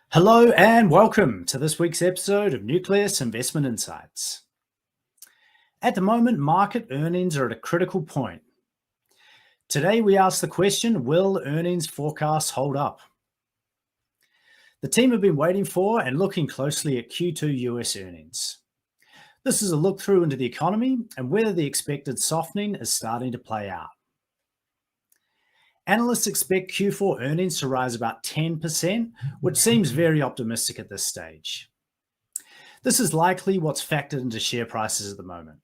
Hello and welcome to this week's episode of Nucleus Investment Insights. At the moment, market earnings are at a critical point. Today we ask the question, will earnings forecasts hold up? The team have been waiting for and looking closely at Q2 US earnings. This is a look through into the economy and whether the expected softening is starting to play out. Analysts expect Q4 earnings to rise about 10%, which seems very optimistic at this stage. This is likely what's factored into share prices at the moment.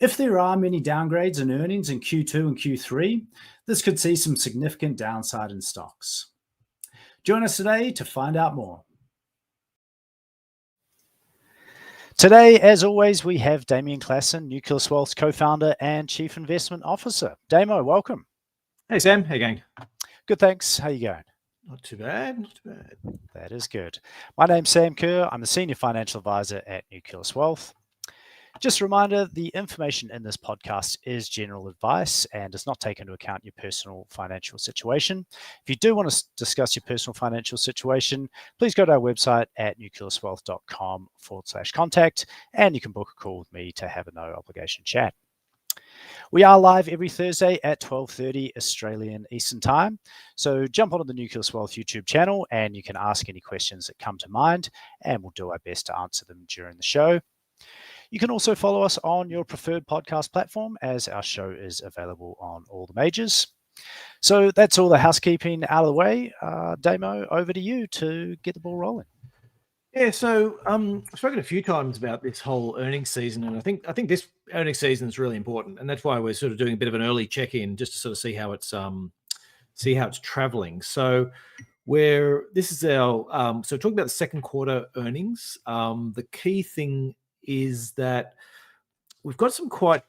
If there are many downgrades in earnings in Q2 and Q3, this could see some significant downside in stocks. Join us today to find out more. Today, as always, we have Damien Klassen, Nucleus Wealth's co-founder and chief investment officer. Damo, welcome. Hey Sam, how you going? Good, thanks. How you going? Not too bad, not too bad. That is good. My name's Sam Kerr. I'm the senior financial advisor at Nucleus Wealth. Just a reminder, the information in this podcast is general advice and does not take into account your personal financial situation. If you do want to discuss your personal financial situation, please go to our website at nucleuswealth.com/contact and you can book a call with me to have a no obligation chat. We are live every Thursday at 12:30 Australian Eastern Time. So jump onto the Nucleus Wealth YouTube channel and you can ask any questions that come to mind and we'll do our best to answer them during the show. You can also follow us on your preferred podcast platform as our show is available on all the majors. So that's all the housekeeping out of the way. Damo, over to you to get the ball rolling. Yeah, so I've spoken a few times about this whole earnings season, and I think this earnings season is really important, and that's why we're sort of doing a bit of an early check-in just to sort of see how it's traveling. So this is our so talking about the second quarter earnings. The key thing is that we've got some quite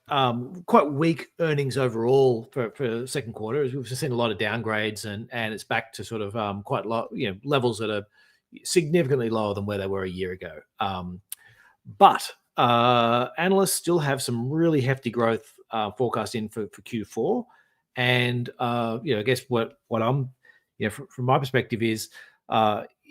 weak earnings overall for second quarter. We've just seen a lot of downgrades, and it's back to sort of quite low, levels that are significantly lower than where they were a year ago. But analysts still have some really hefty growth forecast in for Q4. And, I guess what I'm, from my perspective is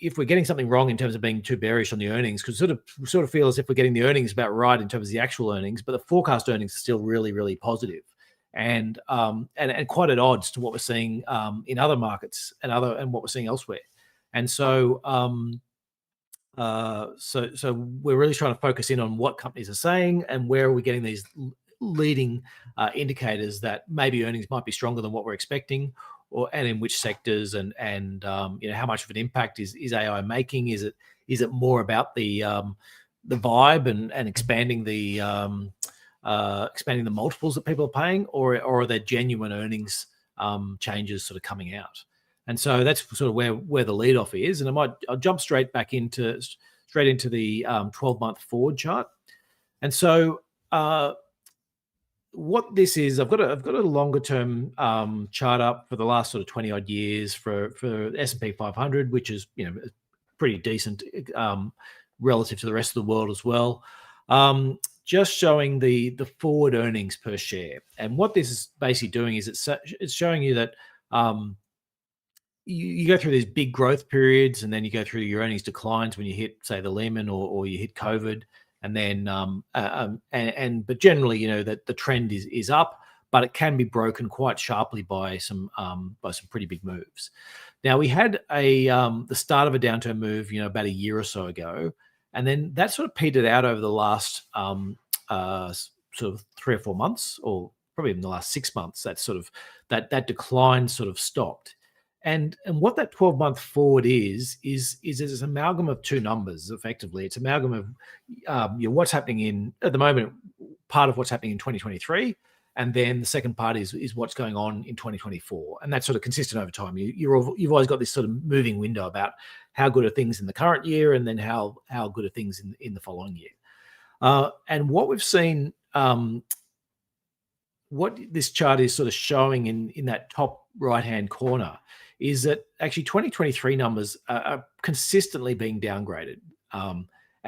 if we're getting something wrong in terms of being too bearish on the earnings, because sort of feel as if we're getting the earnings about right in terms of the actual earnings, but the forecast earnings are still really, really positive. And quite at odds to what we're seeing in other markets and what we're seeing elsewhere. And so, so we're really trying to focus in on what companies are saying and where are we getting these leading indicators that maybe earnings might be stronger than what we're expecting, and in which sectors, and how much of an impact is AI making? Is it more about the vibe and expanding the multiples that people are paying, or are there genuine earnings changes sort of coming out? And so that's sort of where the lead off is. And I'll jump straight into the 12-month forward chart. And so what this is, I've got a longer term chart up for the last sort of 20 odd years for S&P 500, which is pretty decent relative to the rest of the world as well. Just showing the forward earnings per share. And what this is basically doing is it's showing you that you go through these big growth periods, and then you go through your earnings declines when you hit, say, the Lehman or you hit COVID, and then but generally, that the trend is up, but it can be broken quite sharply by some pretty big moves. Now we had the start of a downturn move, about a year or so ago, and then that sort of petered out over the last sort of 3 or 4 months, or probably in the last 6 months. That sort of that decline sort of stopped. And what that 12-month forward is an amalgam of two numbers. Effectively, it's an amalgam of what's happening at the moment, part of what's happening in 2023, and then the second part is what's going on in 2024, and that's sort of consistent over time. You've always got this sort of moving window about how good are things in the current year, and then how good are things in the following year. And what we've seen, what this chart is sort of showing in that top right-hand corner, is that actually 2023 numbers are consistently being downgraded, and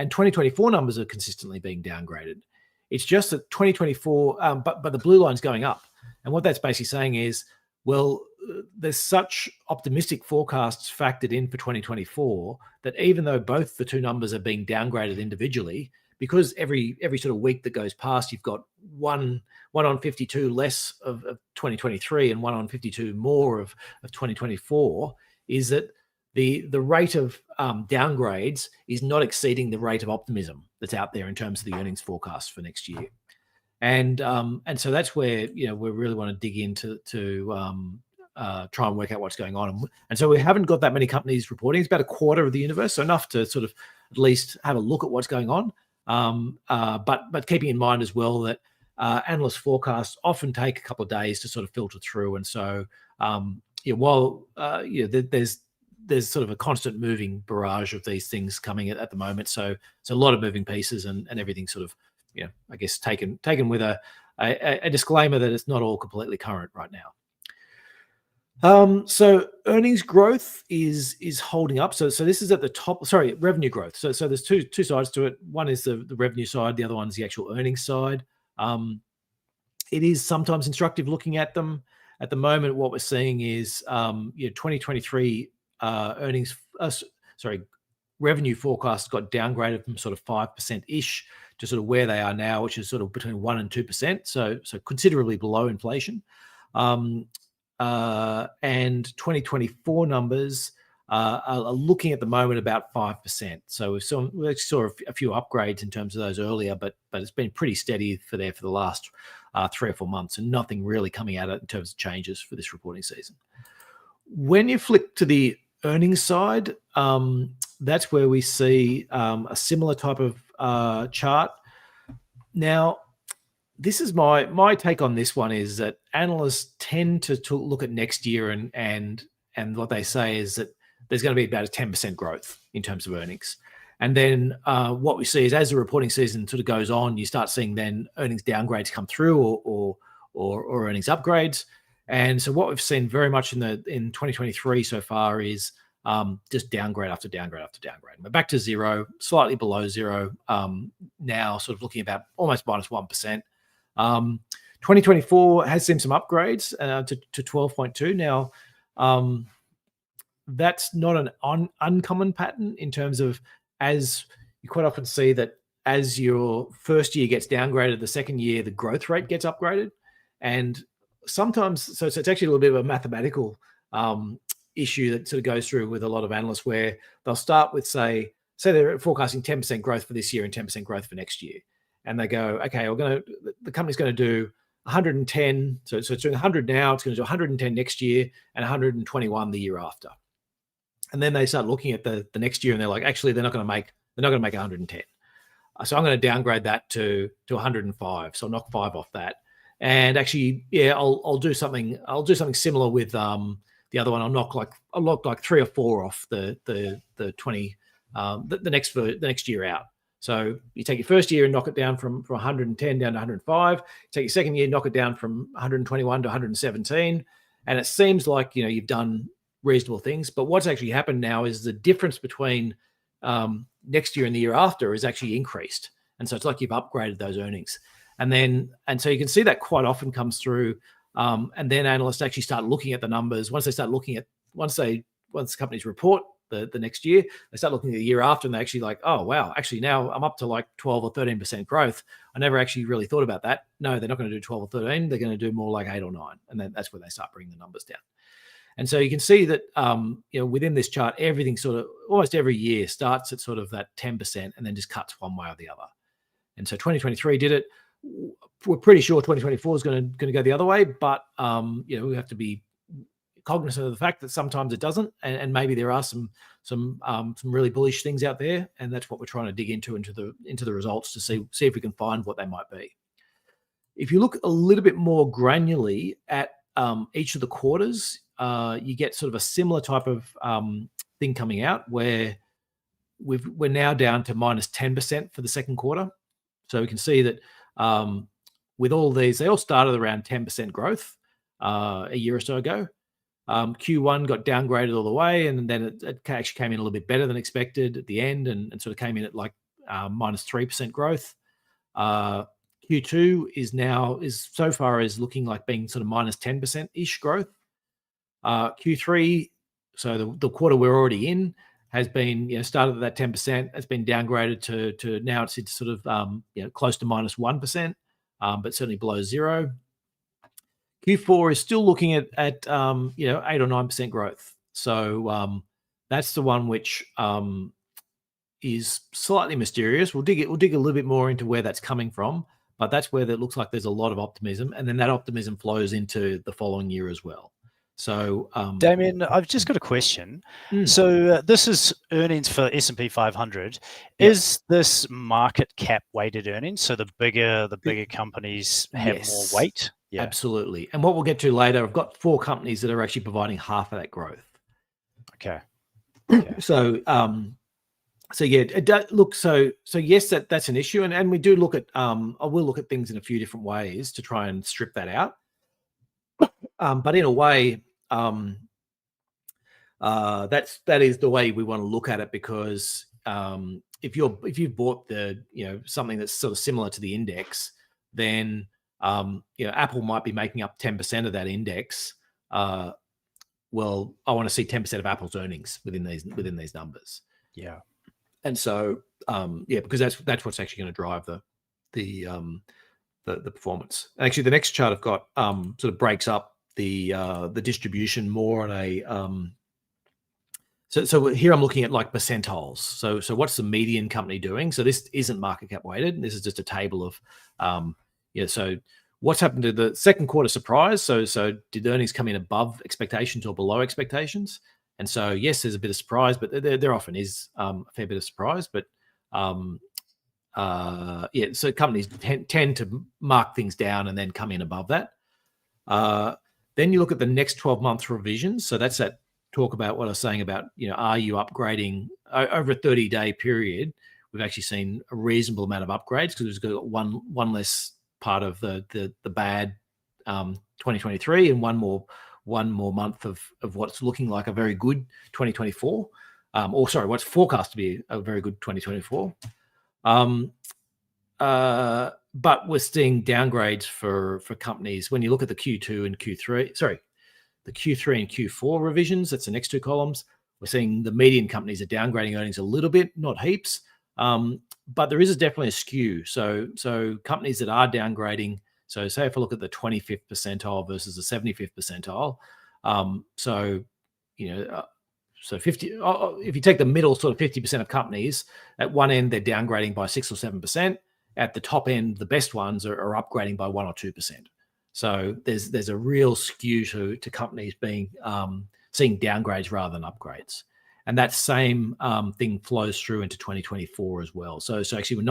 2024 numbers are consistently being downgraded. It's just that 2024, but the blue line's going up. And what that's basically saying is, well, there's such optimistic forecasts factored in for 2024 that even though both the two numbers are being downgraded individually, because every sort of week that goes past, you've got one on 52 less of 2023 and one on 52 more of 2024, is that the rate of downgrades is not exceeding the rate of optimism that's out there in terms of the earnings forecast for next year. And so that's where we really want to dig into try and work out what's going on. And so we haven't got that many companies reporting. It's about a quarter of the universe, so enough to sort of at least have a look at what's going on. But keeping in mind as well that analyst forecasts often take a couple of days to sort of filter through. And so while there's sort of a constant moving barrage of these things coming at the moment, so it's a lot of moving pieces and everything sort of I guess taken with a disclaimer that it's not all completely current right now. So earnings growth is holding up. So this is at the top. Sorry, revenue growth. So there's two sides to it. One is the revenue side. The other one is the actual earnings side. It is sometimes instructive looking at them. At the moment, what we're seeing is 2023 revenue forecasts got downgraded from sort of 5% ish to sort of where they are now, which is sort of between 1% and 2%. So considerably below inflation. And 2024 numbers are looking at the moment about 5%. So we saw a few upgrades in terms of those earlier, but it's been pretty steady for the last 3 or 4 months, and nothing really coming out in terms of changes for this reporting season. When you flick to the earnings side, that's where we see a similar type of chart. Now, this is my take on this one is that analysts tend to look at next year and what they say is that there's going to be about a 10% growth in terms of earnings. And then what we see is as the reporting season sort of goes on, you start seeing then earnings downgrades come through or earnings upgrades. And so what we've seen very much in 2023 so far is just downgrade after downgrade after downgrade. We're back to zero, slightly below zero now, sort of looking about almost minus 1%. 2024 has seen some upgrades to 12.2. Now, that's not an uncommon pattern in terms of, as you quite often see that as your first year gets downgraded, the second year, the growth rate gets upgraded. And sometimes, so it's actually a little bit of a mathematical issue that sort of goes through with a lot of analysts where they'll start with, say they're forecasting 10% growth for this year and 10% growth for next year. And they go, okay, the company's going to do 110. So it's doing 100 now. It's going to do 110 next year and 121 the year after. And then they start looking at the next year and they're like, actually, they're not going to make 110. So I'm going to downgrade that to 105. So I'll knock 5 off that. And actually, yeah, I'll do something similar with the other one. I'll knock like 3 or 4 off the 20 the next year out. So you take your first year and knock it down from 110 down to 105. You take your second year, knock it down from 121 to 117. And it seems like, you've done reasonable things. But what's actually happened now is the difference between next year and the year after is actually increased. And so it's like you've upgraded those earnings. And so you can see that quite often comes through. And then analysts actually start looking at the numbers. Once companies report the next year, they start looking at the year after and they're actually like, oh, wow, actually now I'm up to like 12 or 13% growth. I never actually really thought about that. No, they're not going to do 12 or 13. They're going to do more like 8 or 9. And then that's where they start bringing the numbers down. And so you can see that, within this chart, everything sort of almost every year starts at sort of that 10% and then just cuts one way or the other. And so 2023 did it. We're pretty sure 2024 is going to go the other way, but we have to be cognizant of the fact that sometimes it doesn't, and maybe there are some really bullish things out there, and that's what we're trying to dig into the results to see if we can find what they might be. If you look a little bit more granularly at each of the quarters, you get sort of a similar type of thing coming out where we're now down to minus 10% for the second quarter. So we can see that with all these, they all started around 10% growth a year or so ago. Q1 got downgraded all the way, and then it actually came in a little bit better than expected at the end and sort of came in at like minus 3% growth. Q2 is so far is looking like being sort of minus 10% ish growth. Q3, so the quarter we're already in, has been started at that 10%. It's been downgraded to now it's sort of close to minus 1%, but certainly below zero. Q4 is still looking at 8 or 9% growth. So that's the one which is slightly mysterious. We'll dig a little bit more into where that's coming from, but that's where it looks like there's a lot of optimism, and then that optimism flows into the following year as well. So, Damien, I've just got a question. So this is earnings for S&P 500. Yep. Is this market cap weighted earnings? So the bigger companies have more weight? Yeah, absolutely. And what we'll get to later, I've got 4 companies that are actually providing half of that growth. Okay. So, so yeah, it does look so yes, that's an issue, and we do look at I will look at things in a few different ways to try and strip that out. But in a way, that is the way we want to look at it, because if you've bought something that's sort of similar to the index, then Apple might be making up 10% of that index. Well, I want to see 10% of Apple's earnings within these numbers. Yeah. And so, because that's what's actually going to drive the performance. And actually, the next chart I've got sort of breaks up the distribution more on a. So here I'm looking at like percentiles. So what's the median company doing? So this isn't market cap weighted. This is just a table of So what's happened to the second quarter surprise? So did the earnings come in above expectations or below expectations? And so, yes, there's a bit of surprise, but there often is a fair bit of surprise. But so companies tend to mark things down and then come in above that. Then you look at the next 12 months revisions. So that's that talk about what I was saying about, are you upgrading over a 30-day period? We've actually seen a reasonable amount of upgrades because we've got one less part of the bad 2023 and one more month of what's looking like a very good 2024, what's forecast to be a very good 2024. But we're seeing downgrades for companies. When you look at the Q2 and Q3, the Q3 and Q4 revisions, that's the next 2 columns. We're seeing the median companies are downgrading earnings a little bit, not heaps, but there is definitely a skew. So companies that are downgrading. So say if I look at the 25th percentile versus the 75th percentile, so 50. If you take the middle sort of 50% of companies, at one end they're downgrading by 6 or 7%. At the top end, the best ones are upgrading by 1 or 2%. So there's a real skew to companies being seeing downgrades rather than upgrades, and that same thing flows through into 2024 as well. So actually we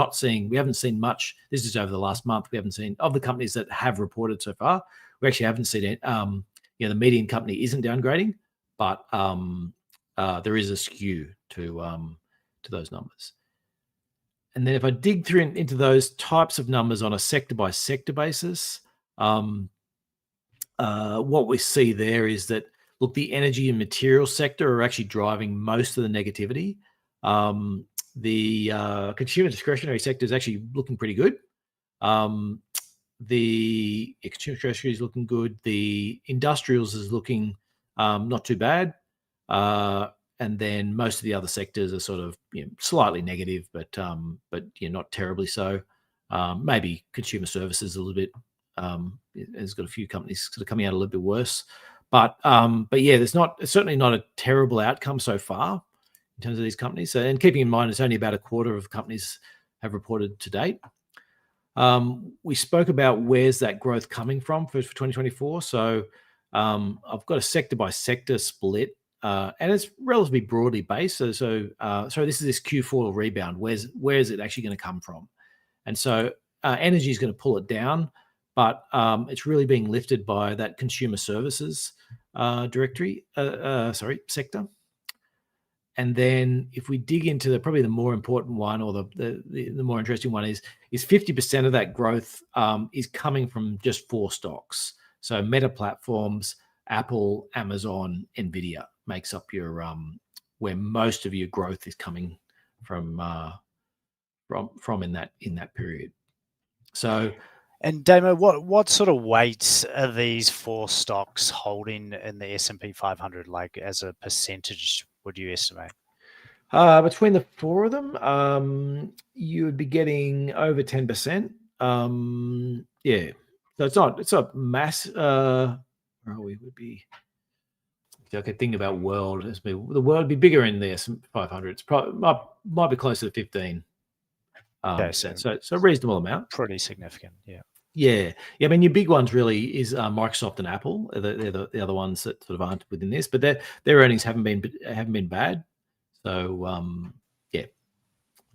haven't seen much. This is over the last month. We haven't seen, of the companies that have reported so far, we actually haven't seen it. The median company isn't downgrading, but there is a skew to those numbers. And then if I dig through into those types of numbers on a sector by sector basis, what we see there is that, look, the energy and materials sector are actually driving most of the negativity. The consumer discretionary sector is actually looking pretty good. The consumer discretionary is looking good. The industrials is looking not too bad. And then most of the other sectors are sort of slightly negative, but not terribly so. Maybe consumer services a little bit. It's got a few companies sort of coming out a little bit worse, but yeah, it's certainly not a terrible outcome so far in terms of these companies. And keeping in mind, it's only about a quarter of companies have reported to date. We spoke about where's that growth coming from for 2024. So I've got a sector by sector split. And it's relatively broadly based. So this is this Q4 rebound. Where's it actually going to come from? And so energy is going to pull it down, but it's really being lifted by that consumer services sector. And then if we dig into probably the more important one, or the more interesting one is 50% of that growth is coming from just 4 stocks. So Meta Platforms, Apple, Amazon, Nvidia makes up your where most of your growth is coming from in that period. So, and Damo, what sort of weights are these 4 stocks holding in the S&P 500, like as a percentage, would you estimate? between the 4 of them, you would be getting over 10%. Yeah. So it's not mass. Where are we? Would be. I could think about world. The world would be bigger in the S&P 500. It's probably might be closer to 15. Okay, So a reasonable amount. Pretty significant, yeah. Yeah. I mean, your big ones really is Microsoft and Apple. They're the other ones that sort of aren't within this, but their earnings haven't been bad. So yeah,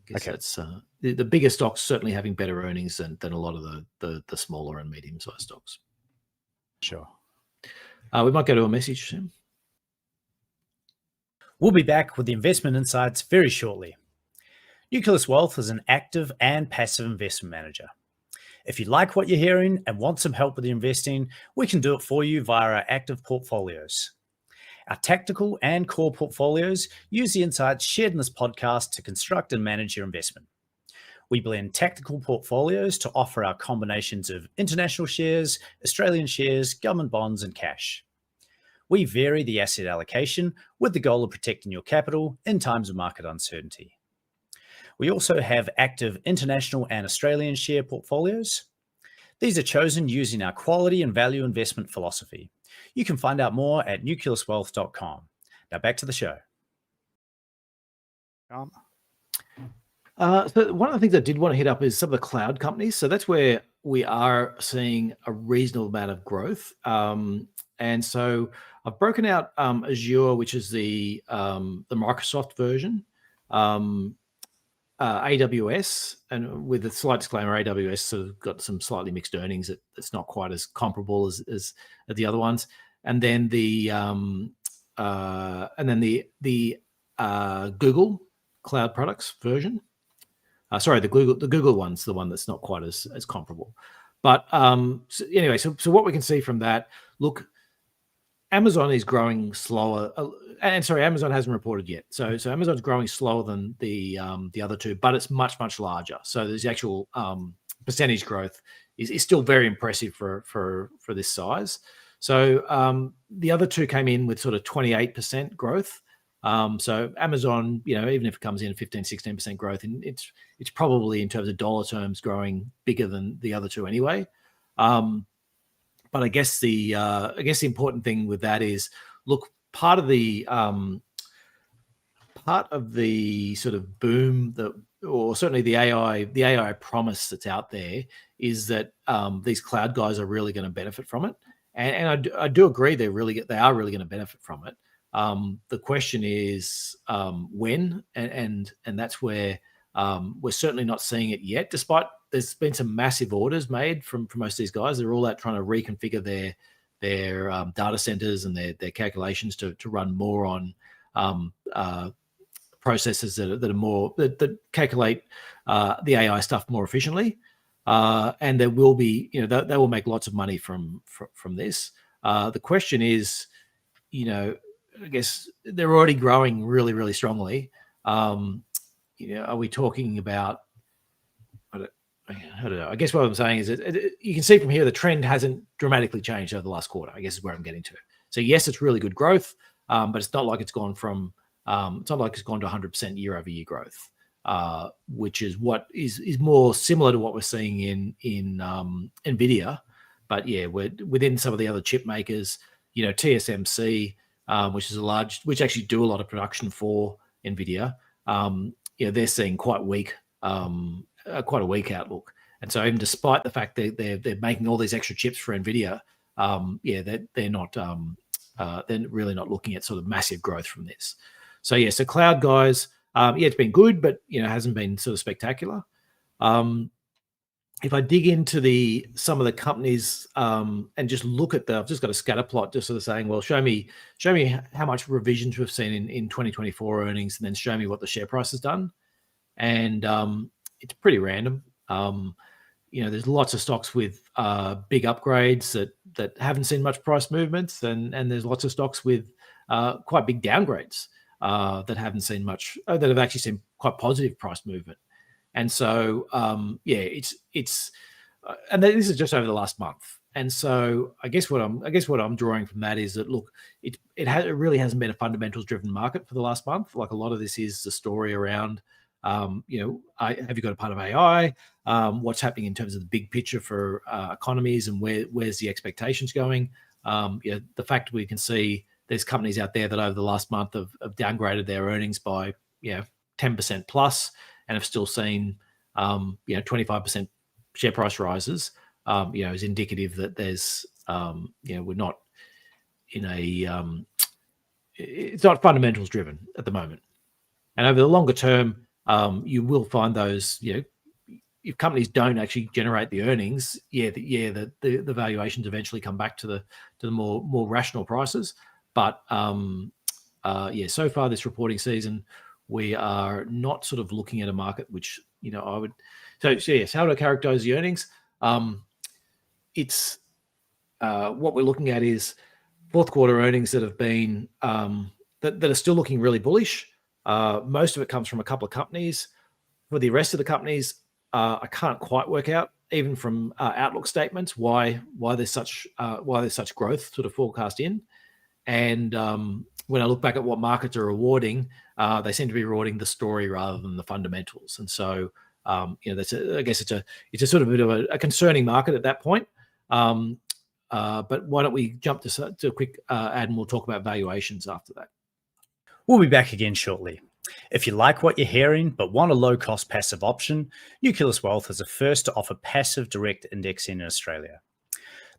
I guess that's the bigger stocks certainly having better earnings than a lot of the smaller and medium sized stocks. Sure. We might go to a message soon. We'll be back with the investment insights very shortly. Nucleus Wealth is an active and passive investment manager. If you like what you're hearing and want some help with your investing, we can do it for you via our active portfolios. Our tactical and core portfolios use the insights shared in this podcast to construct and manage your investment. We blend tactical portfolios to offer our combinations of international shares, Australian shares, government bonds, and cash. We vary the asset allocation with the goal of protecting your capital in times of market uncertainty. We also have active international and Australian share portfolios. These are chosen using our quality and value investment philosophy. You can find out more at nucleuswealth.com. Now back to the show. So one of the things I did want to hit up is some of the cloud companies. So that's where we are seeing a reasonable amount of growth. And so I've broken out Azure, which is the Microsoft version, AWS, and with a slight disclaimer, AWS sort of got some slightly mixed earnings. It's not quite as comparable as the other ones. And then the Google Cloud Products version. Sorry, the Google one's the one that's not quite as comparable. But so anyway, so what we can see from that, look, Amazon is growing slower, and sorry, Amazon hasn't reported yet. So Amazon's growing slower than the other two, but it's much larger. So there's the actual percentage growth is still very impressive for this size. So the other two came in with sort of 28% growth. So Amazon, even if it comes in at 15-16% growth, it's probably in terms of dollar terms growing bigger than the other two anyway. But I guess the important thing with that is, look, part of the sort of boom or certainly the AI promise that's out there is that these cloud guys are really going to benefit from it, and I do agree they are really going to benefit from it. The question is when, and that's where we're certainly not seeing it yet, despite there's been some massive orders made from most of these guys. They're all out trying to reconfigure their data centers and their calculations to run more on processes that calculate the AI stuff more efficiently. And there will be, they will make lots of money from this. The question is, I guess they're already growing really strongly. Are we talking about? I don't know. I guess what I'm saying is that you can see from here the trend hasn't dramatically changed over the last quarter. I guess is where I'm getting to. So yes, it's really good growth, but it's not like it's gone from. It's not like it's gone to 100% year-over-year growth, which is what is more similar to what we're seeing in Nvidia. But yeah, we're within some of the other chip makers. TSMC, which actually do a lot of production for Nvidia. They're seeing quite a weak outlook. And so even despite the fact that they're making all these extra chips for Nvidia, they're not they're really not looking at sort of massive growth from this. So so cloud guys, it's been good, but hasn't been sort of spectacular. If I dig into some of the companies and just look at I've just got a scatter plot just sort of saying, well, show me how much revisions we've seen in 2024 earnings, and then show me what the share price has done. And it's pretty random. There's lots of stocks with big upgrades that haven't seen much price movements, and there's lots of stocks with quite big downgrades that haven't seen much, that have actually seen quite positive price movement. And so, it's and this is just over the last month. And so I guess what I'm drawing from that is that, look, it really hasn't been a fundamentals driven market for the last month. Like, a lot of this is the story around, have you got a part of AI? What's happening in terms of the big picture for economies, and where's the expectations going? The fact we can see there's companies out there that over the last month have downgraded their earnings by 10% plus, and have still seen 25% share price rises, is indicative that there's we're not in a it's not fundamentals driven at the moment. And over the longer term, you will find those, if companies don't actually generate the earnings, the valuations eventually come back to the more rational prices. But so far this reporting season, we are not sort of looking at a market which I would. So yes, how do I characterize the earnings? It's what we're looking at is fourth quarter earnings that have been that are still looking really bullish. Most of it comes from a couple of companies. For the rest of the companies, I can't quite work out, even from outlook statements, why there's such growth sort of forecast in. And when I look back at what markets are rewarding, they seem to be rewarding the story rather than the fundamentals. And so that's I guess it's a sort of bit of a concerning market at that point. But why don't we jump to a quick ad, and we'll talk about valuations after that. We'll be back again shortly. If you like what you're hearing but want a low-cost passive option, Nucleus Wealth is the first to offer passive direct indexing in Australia.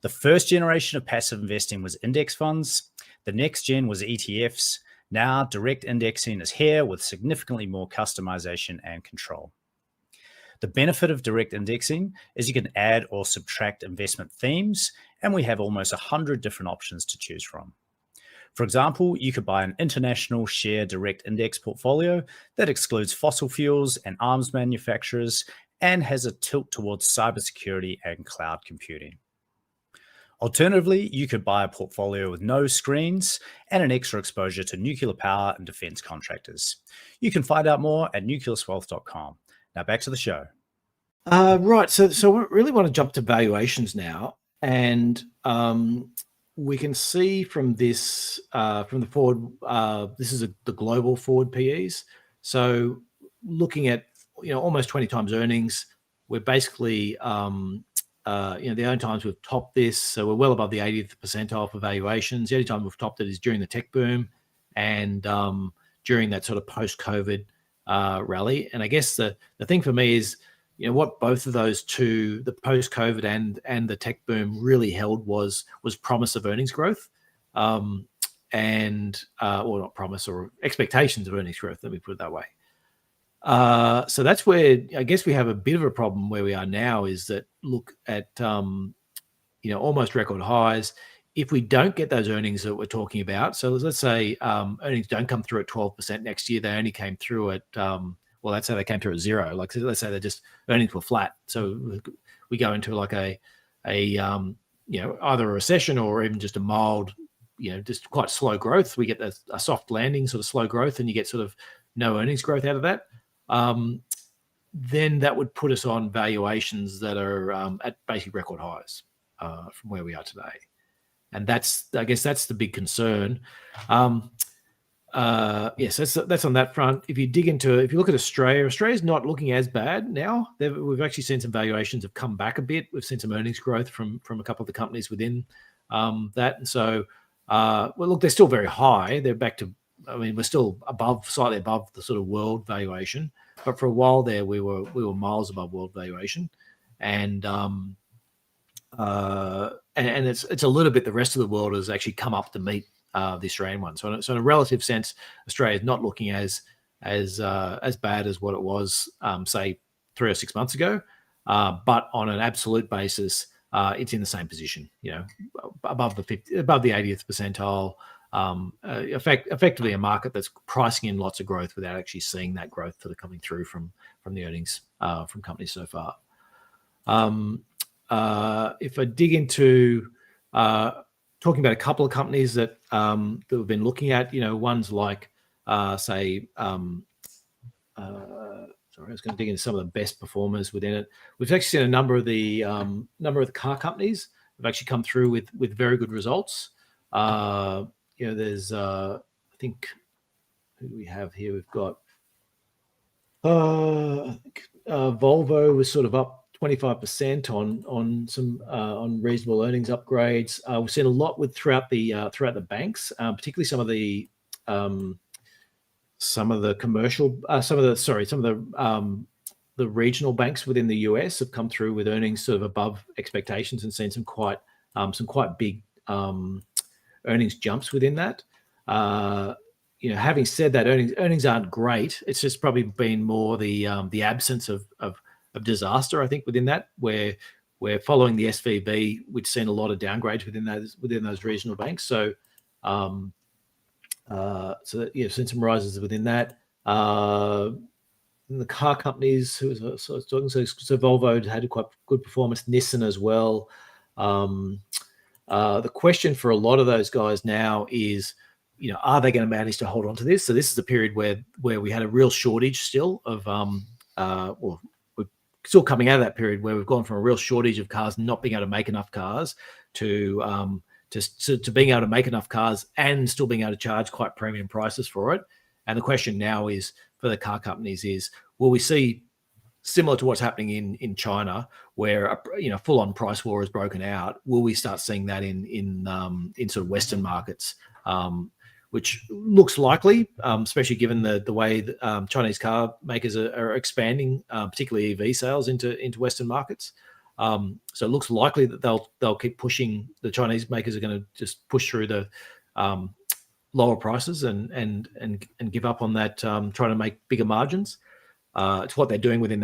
The first generation of passive investing was index funds. The next gen was ETFs. Now direct indexing is here with significantly more customization and control. The benefit of direct indexing is you can add or subtract investment themes, and we have almost 100 different options to choose from. For example, you could buy an international share direct index portfolio that excludes fossil fuels and arms manufacturers and has a tilt towards cybersecurity and cloud computing. Alternatively, you could buy a portfolio with no screens and an extra exposure to nuclear power and defense contractors. You can find out more at nucleuswealth.com. Now back to the show. Right. So we really want to jump to valuations now. And we can see from this, from the forward, this is the global forward PEs. So looking at, almost 20 times earnings, we're basically, the only times we've topped this, so we're well above the 80th percentile for valuations. The only time we've topped it is during the tech boom and during that sort of post-COVID rally. And I guess the thing for me is, what both of those two, the post-COVID and the tech boom, really held was promise of earnings growth, or not promise, or expectations of earnings growth. Let me put it that way. So that's where I guess we have a bit of a problem where we are now, is that look at almost record highs. If we don't get those earnings that we're talking about, so let's say earnings don't come through at 12% next year, they only came through at let's say they came through at zero. Like, let's say earnings were flat. So we go into like a either a recession or even just a mild, just quite slow growth. We get a soft landing, sort of slow growth, and you get sort of no earnings growth out of that. Then that would put us on valuations that are at basically record highs from where we are today. And I guess that's the big concern. Yes, that's on that front. If you look at Australia's not looking as bad now. We've actually seen some valuations have come back a bit. We've seen some earnings growth from a couple of the companies within that. And so, look, they're still very high. They're back to, we're still slightly above the sort of world valuation. But for a while there, we were miles above world valuation. And it's a little bit, the rest of the world has actually come up to meet the Australian one. So in a relative sense, Australia is not looking as bad as what it was, say 3 or 6 months ago. But on an absolute basis, it's in the same position, above the 80th percentile. Effectively a market that's pricing in lots of growth without actually seeing that growth that are coming through from the earnings from companies so far. If I dig into talking about a couple of companies that we've been looking at, ones like sorry, sorry, I was going to dig into some of the best performers within it. We've actually seen a number of the car companies have actually come through with very good results. There's I think, who do we have here? We've got I think Volvo was sort of up 25% on reasonable earnings upgrades. We've seen a lot throughout the banks, particularly some of the regional banks within the US have come through with earnings sort of above expectations and seen some quite big earnings jumps within that. Having said that, earnings aren't great. It's just probably been more the absence of disaster, I think, within that, where following the SVB, we'd seen a lot of downgrades within those regional banks. So seen some rises within that. The car companies, so Volvo had a quite good performance, Nissan as well. The question for a lot of those guys now is, are they going to manage to hold on to this? So this is a period where we had a real shortage still of, we're still coming out of that period where we've gone from a real shortage of cars, not being able to make enough cars, to being able to make enough cars and still being able to charge quite premium prices for it. And the question now is, for the car companies, is will we see, similar to what's happening in China, where a full-on price war has broken out? Will we start seeing that in sort of Western markets, which looks likely, especially given the way that, Chinese car makers are expanding, particularly EV sales into Western markets. So it looks likely that they'll keep pushing. The Chinese makers are going to just push through the lower prices and give up on that, trying to make bigger margins. It's what they're doing within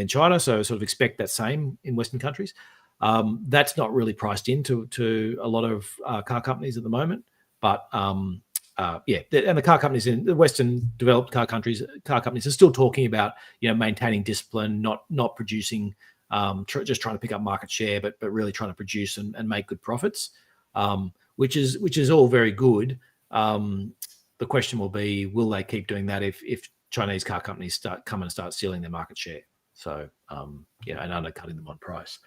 China. So sort of expect that same in Western countries. That's not really priced into a lot of car companies at the moment. But and the car companies in the Western developed car companies are still talking about maintaining discipline, not producing, just trying to pick up market share, but really trying to produce and make good profits, which is all very good. The question will be, will they keep doing that if Chinese car companies start stealing their market share? So and undercutting them on price.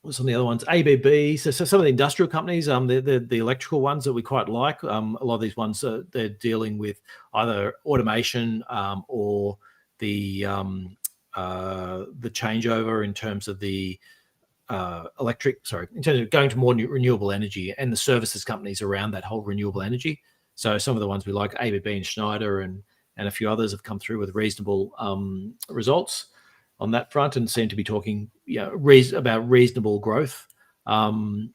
What's some of the other ones? ABB. So some of the industrial companies, the electrical ones that we quite like. A lot of these ones, they're dealing with either automation or the changeover in terms of the in terms of going to more renewable energy, and the services companies around that whole renewable energy. So some of the ones we like, ABB and Schneider and a few others, have come through with reasonable results on that front, and seem to be talking about reasonable growth. On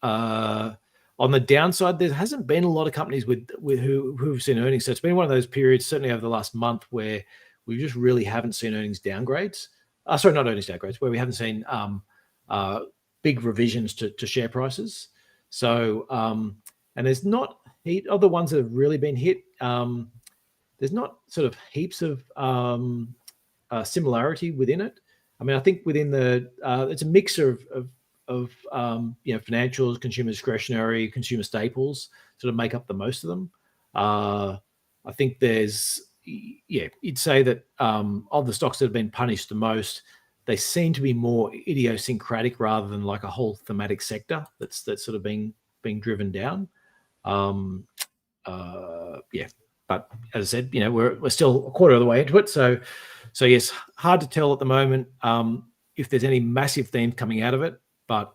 the downside, there hasn't been a lot of companies who've seen earnings. So it's been one of those periods, certainly over the last month, where we just really haven't seen earnings downgrades. Not earnings downgrades, where we haven't seen big revisions to share prices. So and there's not other ones that have really been hit. There's not sort of heaps of similarity within it. I mean, I think within it's a mix of financials, consumer discretionary, consumer staples sort of make up the most of them. I think you'd say that of the stocks that have been punished the most, they seem to be more idiosyncratic rather than like a whole thematic sector that's sort of being driven down. But as I said, we're still a quarter of the way into it. So yes, hard to tell at the moment if there's any massive themes coming out of it. But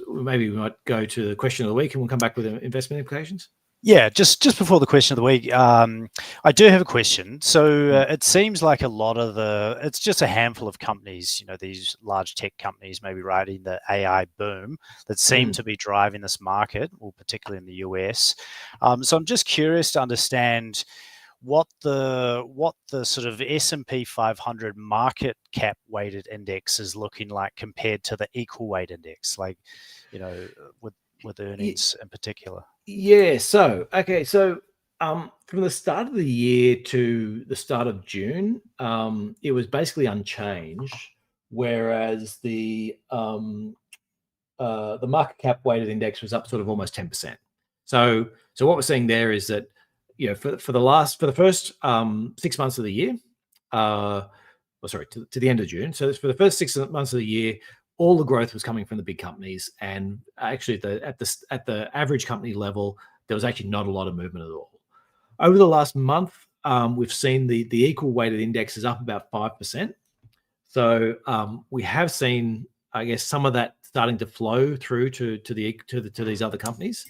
maybe we might go to the question of the week, and we'll come back with investment implications. Yeah, just before the question of the week, I do have a question. So it seems like it's just a handful of companies, these large tech companies, maybe riding the AI boom, that seem to be driving this market, or particularly in the US. So I'm just curious to understand what the sort of S&P 500 market cap weighted index is looking like compared to the equal weight index, like, with earnings in particular. Yeah. So from the start of the year to the start of June, it was basically unchanged, whereas the market cap weighted index was up sort of almost 10%. So what we're seeing there is that, you know, for the first 6 months of the year, to the end of June. So for the first 6 months of the year, all the growth was coming from the big companies, and actually at the average company level, there was actually not a lot of movement at all. Over the last month, we've seen the equal weighted index is up about 5%. So we have seen, I guess, some of that starting to flow through to these other companies.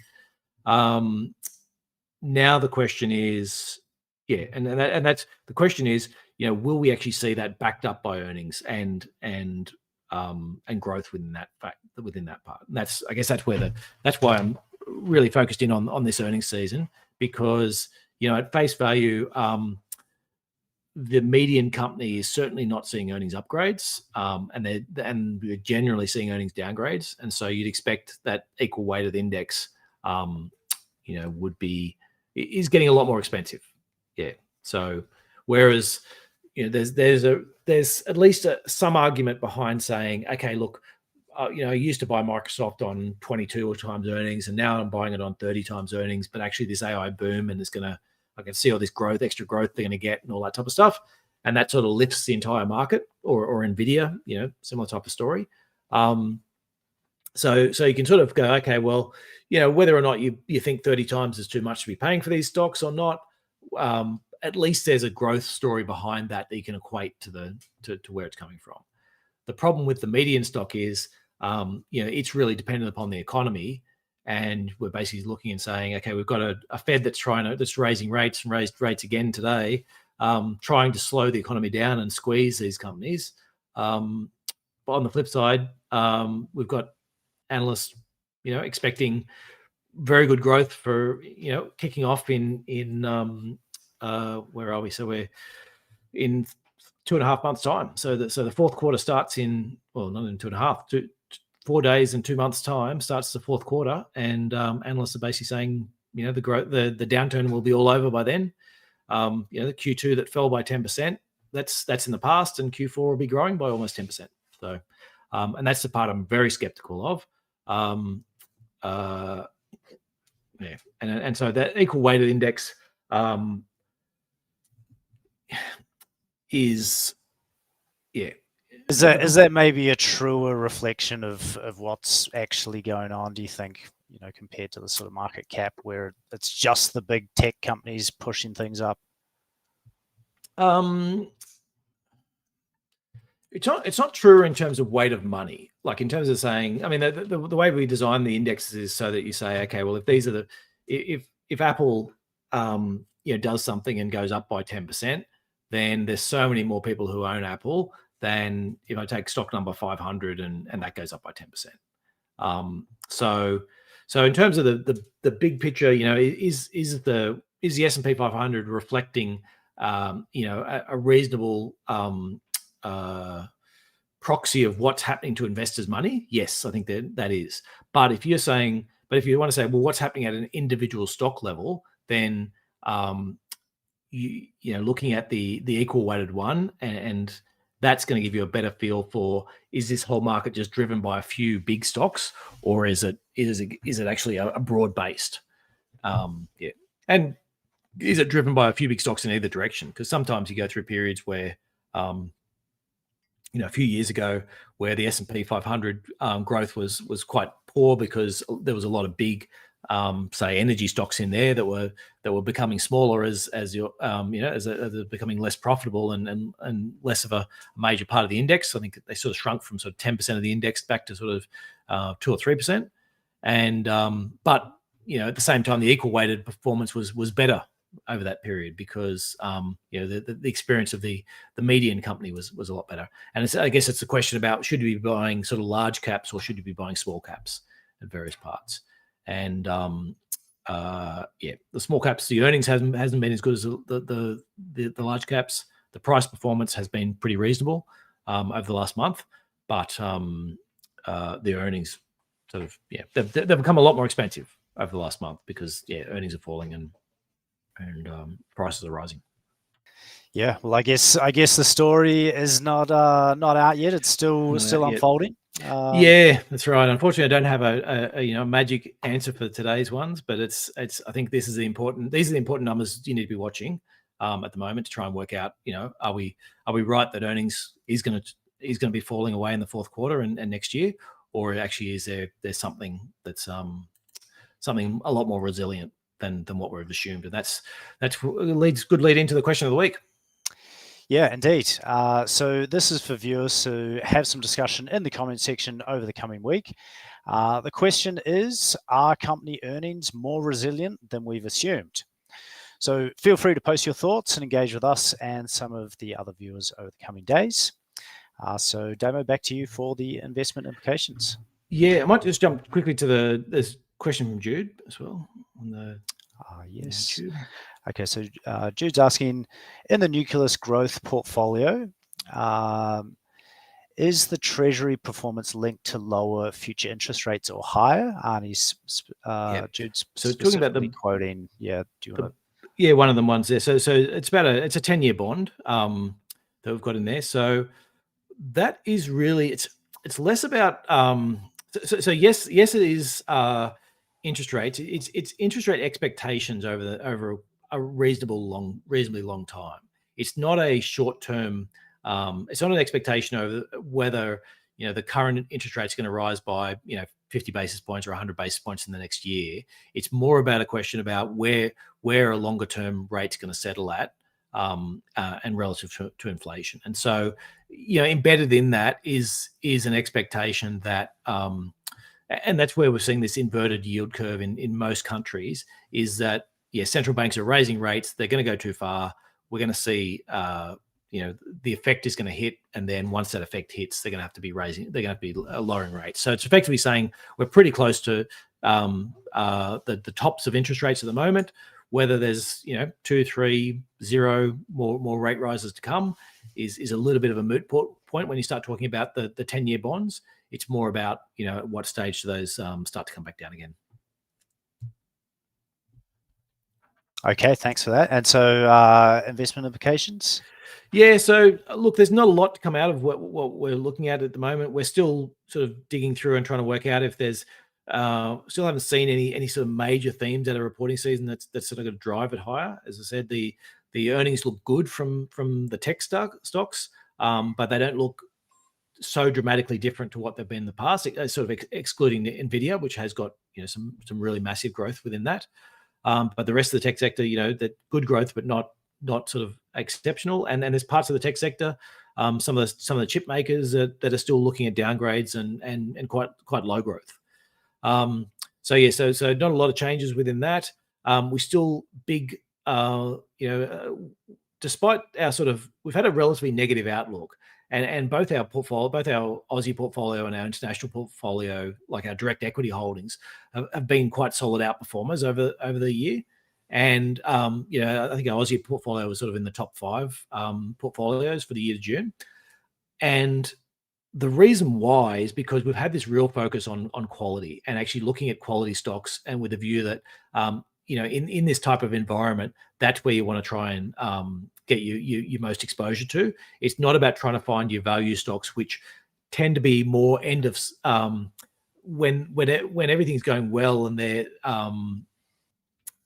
Now the question is, and that's the question is, you know, will we actually see that backed up by earnings and growth within that part? And that's why I'm really focused in on this earnings season, because, you know, at face value, the median company is certainly not seeing earnings upgrades, and we're generally seeing earnings downgrades, and so you'd expect that equal weighted index, you know, is getting a lot more expensive. Yeah. So whereas, you know, there's at least some argument behind saying, okay, look, you know, I used to buy Microsoft on 22 times earnings, and now I'm buying it on 30 times earnings. But actually, this AI boom, and I can see all this extra growth they're going to get, and all that type of stuff, and that sort of lifts the entire market. Or Nvidia, you know, similar type of story. So you can sort of go, okay, well, you know, whether or not you think 30 times is too much to be paying for these stocks or not, at least there's a growth story behind that you can equate to where it's coming from. The problem with the median stock is, you know, it's really dependent upon the economy, and we're basically looking and saying, okay, we've got a Fed that's raising rates and raised rates again today, trying to slow the economy down and squeeze these companies. But on the flip side, we've got analysts, you know, expecting very good growth for, you know, kicking off in where are we? So we're in 2.5 months' time. So the fourth quarter starts in, well, not in 4 days and 2 months' time starts the fourth quarter, and analysts are basically saying, you know, the downturn will be all over by then. You know, the Q2 that fell by 10%, that's in the past, and Q4 will be growing by almost 10%. So, and that's the part I'm very skeptical of. Yeah, and so that equal weighted index is, yeah. Is that maybe a truer reflection of what's actually going on, do you think, you know, compared to the sort of market cap where it's just the big tech companies pushing things up? It's not true in terms of weight of money. Like in terms of saying, I mean, the way we design the indexes is so that you say, okay, well, if these are if Apple, you know, does something and goes up by 10%, then there's so many more people who own Apple than if I take stock number 500 and that goes up by 10%. So in terms of the big picture, you know, is the S&P 500 reflecting, you know, a reasonable proxy of what's happening to investors' money? Yes, I think that is. But if you want to say, well, what's happening at an individual stock level, then you know, looking at the equal weighted one, and that's going to give you a better feel for, is this whole market just driven by a few big stocks, or is it actually a broad based? Yeah, and is it driven by a few big stocks in either direction? Because sometimes you go through periods where, you know, a few years ago, where the S&P 500 growth was quite poor because there was a lot of big, say, energy stocks in there that were becoming smaller as you know, as they're becoming less profitable and less of a major part of the index. I think they sort of shrunk from sort of 10% of the index back to sort of 2 or 3%. And but you know, at the same time, the equal weighted performance was better over that period because you know, the experience of the median company was a lot better. And I guess it's a question about, should you be buying sort of large caps or should you be buying small caps at various parts? And yeah, the small caps, the earnings hasn't been as good as the large caps. The price performance has been pretty reasonable over the last month, but the earnings sort of, yeah, they've become a lot more expensive over the last month because, yeah, earnings are falling and prices are rising. Yeah, well, I guess the story is not out yet. It's still unfolding. Yeah, that's right. Unfortunately, I don't have a magic answer for today's ones, but it's I think these are the important numbers you need to be watching at the moment to try and work out, are we right that earnings is going to be falling away in the fourth quarter and next year, or actually is there's something that's something a lot more resilient than what we've assumed, and that's good lead into the question of the week. Yeah, indeed. So this is for viewers to have some discussion in the comment section over the coming week. The question is, are company earnings more resilient than we've assumed? So feel free to post your thoughts and engage with us and some of the other viewers over the coming days. So Damo, back to you for the investment implications. Yeah, I might just jump quickly to this question from Jude as well on the yes. YouTube. Okay, so Jude's asking, in the Nucleus Growth portfolio, is the treasury performance linked to lower future interest rates or higher? And he's Jude's so talking about the quoting. Yeah, do you want to? Yeah, one of them ones there. So it's about it's a 10-year bond that we've got in there. So that is really it's less about so yes it is interest rates. It's interest rate expectations over a reasonably long time. It's not a short term. It's not an expectation over whether the current interest rate is going to rise by 50 basis points or 100 basis points in the next year. It's more about a question about where a longer term rate's going to settle at, and relative to inflation. And so, embedded in that is an expectation that, and that's where we're seeing this inverted yield curve in most countries, is that central banks are raising rates. They're going to go too far. We're going to see the effect is going to hit, and then once that effect hits, they're going to have to be lowering rates. So it's effectively saying we're pretty close to the tops of interest rates at the moment. Whether there's 2, 3, 0 more rate rises to come is a little bit of a moot point when you start talking about the 10-year bonds. It's more about at what stage do those start to come back down again. Okay, thanks for that. And so investment implications? Yeah, so look, there's not a lot to come out of what we're looking at the moment. We're still sort of digging through and trying to work out if there's still haven't seen any sort of major themes out of reporting season that's sort of going to drive it higher. As I said, the earnings look good from the tech stocks, but they don't look so dramatically different to what they've been in the past, sort of excluding the Nvidia, which has got some really massive growth within that. But the rest of the tech sector, that good growth, but not sort of exceptional. And there's parts of the tech sector, some of the chip makers that are still looking at downgrades and quite low growth. So not a lot of changes within that. We still big, despite our we've had a relatively negative outlook, and both our Aussie portfolio and our international portfolio, like our direct equity holdings, have been quite solid outperformers over the year. And I think our Aussie portfolio was sort of in the top 5 portfolios for the year to June. And the reason why is because we've had this real focus on quality and actually looking at quality stocks, and with a view that in this type of environment, that's where you want to try and get your most exposure to. It's not about trying to find your value stocks, which tend to be more end of when everything's going well and they're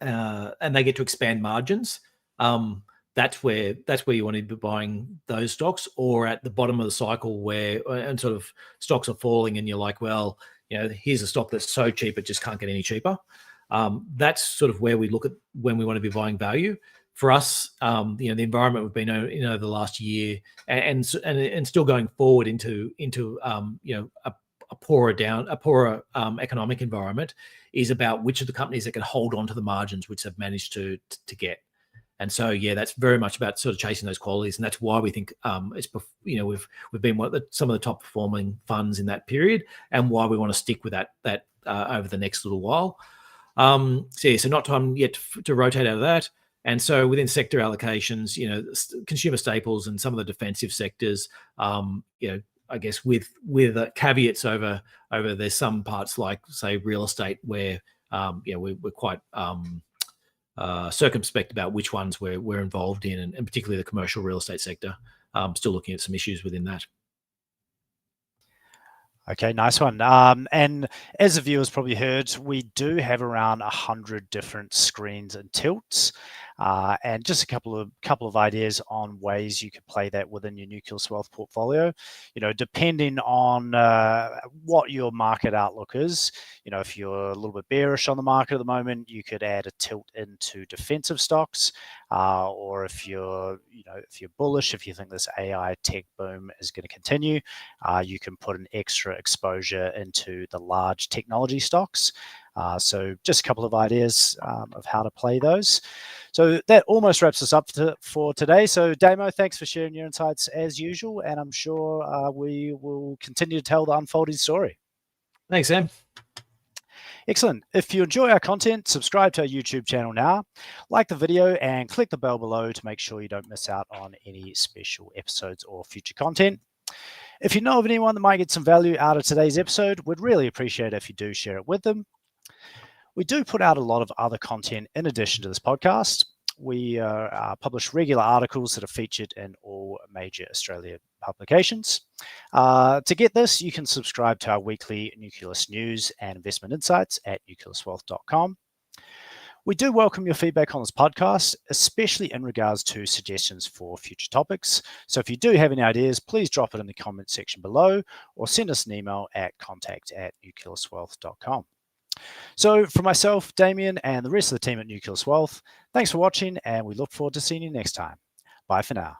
and they get to expand margins. That's where you want to be buying those stocks, or at the bottom of the cycle where and sort of stocks are falling and you're like, well, here's a stock that's so cheap it just can't get any cheaper. That's sort of where we look at when we want to be buying value. For us, the environment we've been in over the last year and still going forward into a poorer economic environment is about which of the companies that can hold on to the margins which they've managed to get. And so, that's very much about sort of chasing those qualities, and that's why we think we've been some of the top performing funds in that period, and why we want to stick with that over the next little while. So not time yet to rotate out of that. And so within sector allocations, consumer staples and some of the defensive sectors, I guess with caveats over there's some parts like say real estate where we're quite circumspect about which ones we're involved in, and particularly the commercial real estate sector. Still looking at some issues within that. Okay, nice one. And as the viewers probably heard, we do have around 100 different screens and tilts, and just a couple of ideas on ways you could play that within your Nucleus Wealth portfolio. Depending on what your market outlook is. If you're a little bit bearish on the market at the moment, you could add a tilt into defensive stocks, or if you're bullish, if you think this AI tech boom is going to continue, you can put an extra exposure into the large technology stocks. So just a couple of ideas of how to play those. So that almost wraps us up for today. So Damo, thanks for sharing your insights as usual, and I'm sure we will continue to tell the unfolding story. Thanks, Sam. Excellent. If you enjoy our content, subscribe to our YouTube channel now, like the video, and click the bell below to make sure you don't miss out on any special episodes or future content. If you know of anyone that might get some value out of today's episode, we'd really appreciate it if you do share it with them. We do put out a lot of other content in addition to this podcast. We publish regular articles that are featured in all major Australian publications. To get this, you can subscribe to our weekly Nucleus news and investment insights at nucleuswealth.com. We do welcome your feedback on this podcast, especially in regards to suggestions for future topics. So if you do have any ideas, please drop it in the comment section below or send us an email at contact@nucleuswealth.com. So for myself, Damien, and the rest of the team at Nucleus Wealth, thanks for watching, and we look forward to seeing you next time. Bye for now.